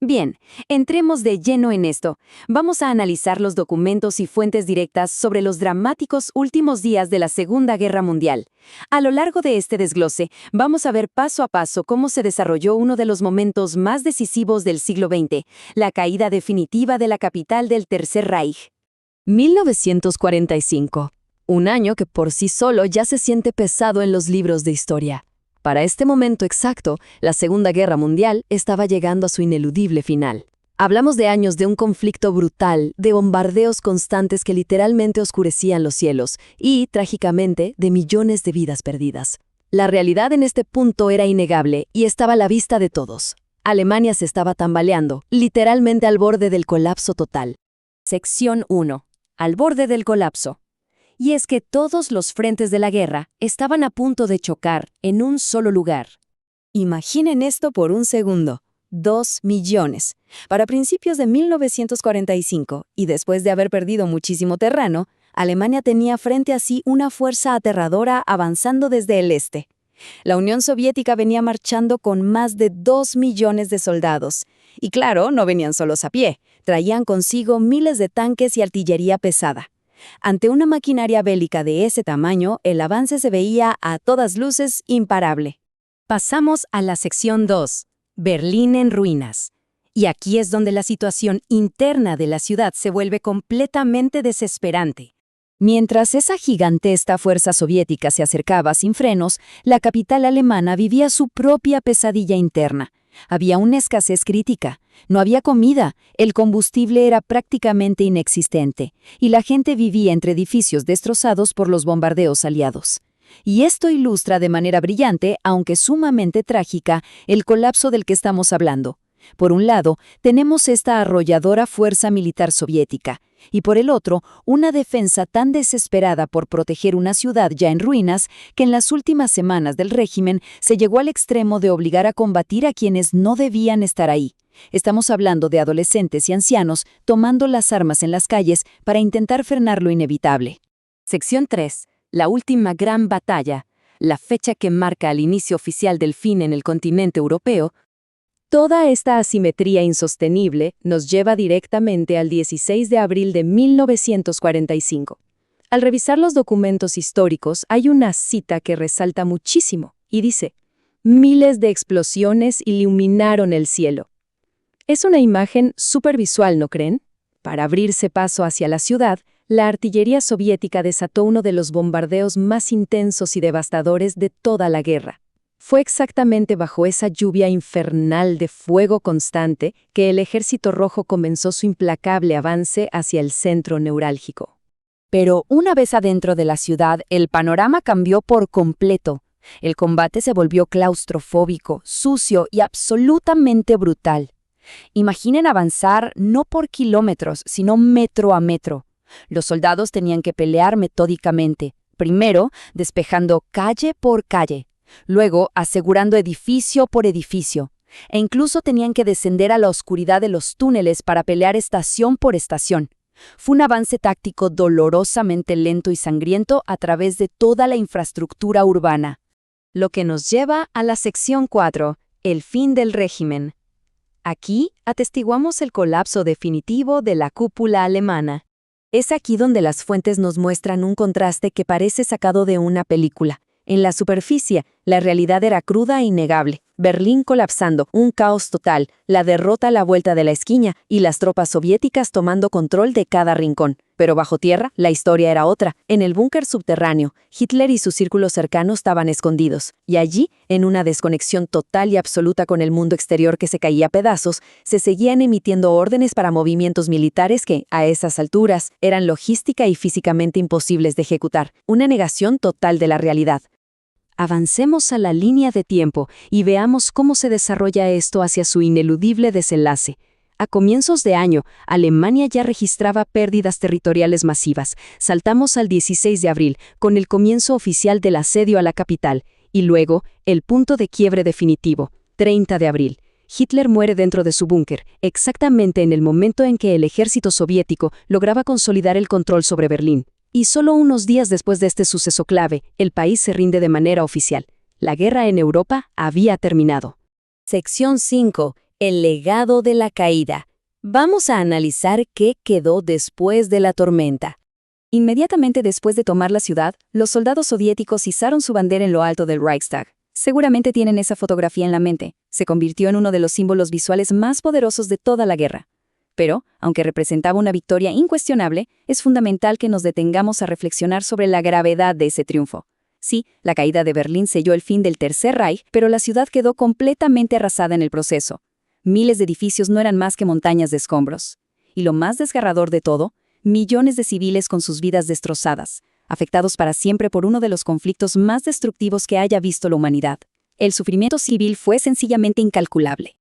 Bien, entremos de lleno en esto. Vamos a analizar los documentos y fuentes directas sobre los dramáticos últimos días de la Segunda Guerra Mundial. A lo largo de este desglose, vamos a ver paso a paso cómo se desarrolló uno de los momentos más decisivos del siglo XX, la caída definitiva de la capital del Tercer Reich. 1945. Un año que por sí solo ya se siente pesado en los libros de historia. Para este momento exacto, la Segunda Guerra Mundial estaba llegando a su ineludible final. Hablamos de años de un conflicto brutal, de bombardeos constantes que literalmente oscurecían los cielos y, trágicamente, de millones de vidas perdidas. La realidad en este punto era innegable y estaba a la vista de todos. Alemania se estaba tambaleando, literalmente al borde del colapso total. Sección 1. Al borde del colapso. Y es que todos los frentes de la guerra estaban a punto de chocar en un solo lugar. Imaginen esto por un segundo. 2 millones. Para principios de 1945, y después de haber perdido muchísimo terreno, Alemania tenía frente a sí una fuerza aterradora avanzando desde el este. La Unión Soviética venía marchando con más de 2 millones de soldados. Y claro, no venían solos a pie, traían consigo miles de tanques y artillería pesada. Ante una maquinaria bélica de ese tamaño, el avance se veía a todas luces imparable. Pasamos a la sección 2, Berlín en ruinas. Y aquí es donde la situación interna de la ciudad se vuelve completamente desesperante. Mientras esa gigantesca fuerza soviética se acercaba sin frenos, la capital alemana vivía su propia pesadilla interna. Había una escasez crítica, no había comida, el combustible era prácticamente inexistente, y la gente vivía entre edificios destrozados por los bombardeos aliados. Y esto ilustra de manera brillante, aunque sumamente trágica, el colapso del que estamos hablando. Por un lado, tenemos esta arrolladora fuerza militar soviética, y por el otro, una defensa tan desesperada por proteger una ciudad ya en ruinas que en las últimas semanas del régimen se llegó al extremo de obligar a combatir a quienes no debían estar ahí. Estamos hablando de adolescentes y ancianos tomando las armas en las calles para intentar frenar lo inevitable. Sección 3. La última gran batalla, la fecha que marca el inicio oficial del fin en el continente europeo. Toda esta asimetría insostenible nos lleva directamente al 16 de abril de 1945. Al revisar los documentos históricos hay una cita que resalta muchísimo y dice: miles de explosiones iluminaron el cielo. Es una imagen súper visual, ¿no creen? Para abrirse paso hacia la ciudad, la artillería soviética desató uno de los bombardeos más intensos y devastadores de toda la guerra. Fue exactamente bajo esa lluvia infernal de fuego constante que el Ejército Rojo comenzó su implacable avance hacia el centro neurálgico. Pero una vez adentro de la ciudad, el panorama cambió por completo. El combate se volvió claustrofóbico, sucio y absolutamente brutal. Imaginen avanzar no por kilómetros, sino metro a metro. Los soldados tenían que pelear metódicamente, primero despejando calle por calle, luego asegurando edificio por edificio, e incluso tenían que descender a la oscuridad de los túneles para pelear estación por estación. Fue un avance táctico dolorosamente lento y sangriento a través de toda la infraestructura urbana. Lo que nos lleva a la sección 4, el fin del régimen. Aquí atestiguamos el colapso definitivo de la cúpula alemana. Es aquí donde las fuentes nos muestran un contraste que parece sacado de una película. En la superficie, la realidad era cruda e innegable. Berlín colapsando, un caos total, la derrota a la vuelta de la esquina y las tropas soviéticas tomando control de cada rincón. Pero bajo tierra, la historia era otra. En el búnker subterráneo, Hitler y su círculo cercano estaban escondidos. Y allí, en una desconexión total y absoluta con el mundo exterior que se caía a pedazos, se seguían emitiendo órdenes para movimientos militares que, a esas alturas, eran logística y físicamente imposibles de ejecutar. Una negación total de la realidad. Avancemos a la línea de tiempo y veamos cómo se desarrolla esto hacia su ineludible desenlace. A comienzos de año, Alemania ya registraba pérdidas territoriales masivas. Saltamos al 16 de abril, con el comienzo oficial del asedio a la capital, y luego, el punto de quiebre definitivo, 30 de abril. Hitler muere dentro de su búnker, exactamente en el momento en que el ejército soviético lograba consolidar el control sobre Berlín. Y solo unos días después de este suceso clave, el país se rinde de manera oficial. La guerra en Europa había terminado. Sección 5. El legado de la caída. Vamos a analizar qué quedó después de la tormenta. Inmediatamente después de tomar la ciudad, los soldados soviéticos izaron su bandera en lo alto del Reichstag. Seguramente tienen esa fotografía en la mente. Se convirtió en uno de los símbolos visuales más poderosos de toda la guerra. Pero, aunque representaba una victoria incuestionable, es fundamental que nos detengamos a reflexionar sobre la gravedad de ese triunfo. Sí, la caída de Berlín selló el fin del Tercer Reich, pero la ciudad quedó completamente arrasada en el proceso. Miles de edificios no eran más que montañas de escombros. Y lo más desgarrador de todo, millones de civiles con sus vidas destrozadas, afectados para siempre por uno de los conflictos más destructivos que haya visto la humanidad. El sufrimiento civil fue sencillamente incalculable.